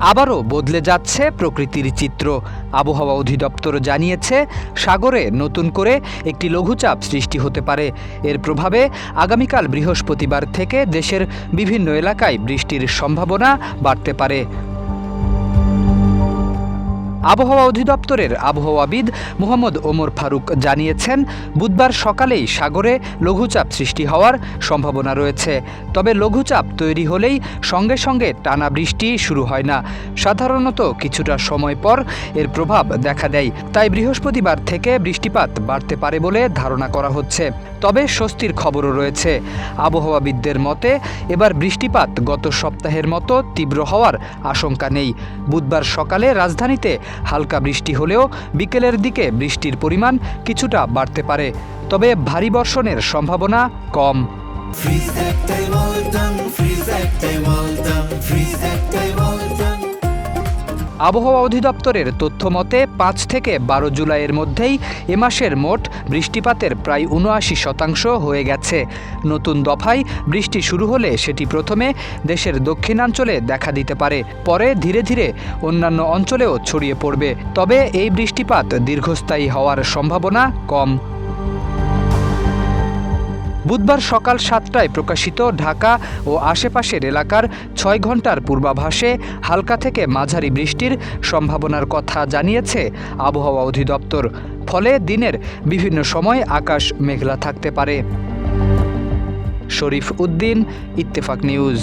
আবারও বদলে যাচ্ছে প্রকৃতির চিত্র। আবহাওয়া অধিদপ্তর জানিয়েছে, সাগরে নতুন করে একটি লঘুচাপ সৃষ্টি হতে পারে। এর প্রভাবে আগামীকাল বৃহস্পতিবার থেকে দেশের বিভিন্ন এলাকায় বৃষ্টির সম্ভাবনা বাড়তে পারে। আবহাওয়া অধিদপ্তরের আবহাওয়াবিদ মোহাম্মদ ওমর ফারুক জানিয়েছেন, বুধবার সকালেই সাগরে লঘুচাপ সৃষ্টি হওয়ার সম্ভাবনা রয়েছে। তবে লঘুচাপ তৈরি হলেই সঙ্গে সঙ্গে টানা বৃষ্টি শুরু হয় না। সাধারণত কিছুটা সময় পর এর প্রভাব দেখা দেয়। তাই বৃহস্পতিবার থেকে বৃষ্টিপাত বাড়তে পারে বলে ধারণা করা হচ্ছে। তবে স্বস্তির খবরও রয়েছে। আবহাওয়াবিদদের মতে এবার বৃষ্টিপাত গত সপ্তাহের মতো তীব্র হওয়ার আশঙ্কা নেই। বুধবার সকালে রাজধানীতে হালকা বৃষ্টি হলেও বিকেলের দিকে বৃষ্টির পরিমাণ কিছুটা বাড়তে পারে। তবে ভারী বর্ষণের সম্ভাবনা কম। আবহাওয়া অধিদপ্তরের তথ্য মতে ৫ থেকে ১২ জুলাইয়ের মধ্যেই এ মাসের মোট বৃষ্টিপাতের প্রায় ৭৯% হয়ে গেছে। নতুন দফায় বৃষ্টি শুরু হলে সেটি প্রথমে দেশের দক্ষিণাঞ্চলে দেখা দিতে পারে, পরে ধীরে ধীরে অন্যান্য অঞ্চলেও ছড়িয়ে পড়বে। তবে এই বৃষ্টিপাত দীর্ঘস্থায়ী হওয়ার সম্ভাবনা কম। বুধবার সকাল ৭টায় প্রকাশিত ঢাকা ও আশেপাশের এলাকার ৬ ঘন্টার পূর্বাভাসে হালকা থেকে মাঝারি বৃষ্টির সম্ভাবনার কথা জানিয়েছে আবহাওয়া অধিদপ্তর। ফলে দিনের বিভিন্ন সময় আকাশ মেঘলা থাকতে পারে। শরীফ উদ্দিন, ইত্তেফাক নিউজ।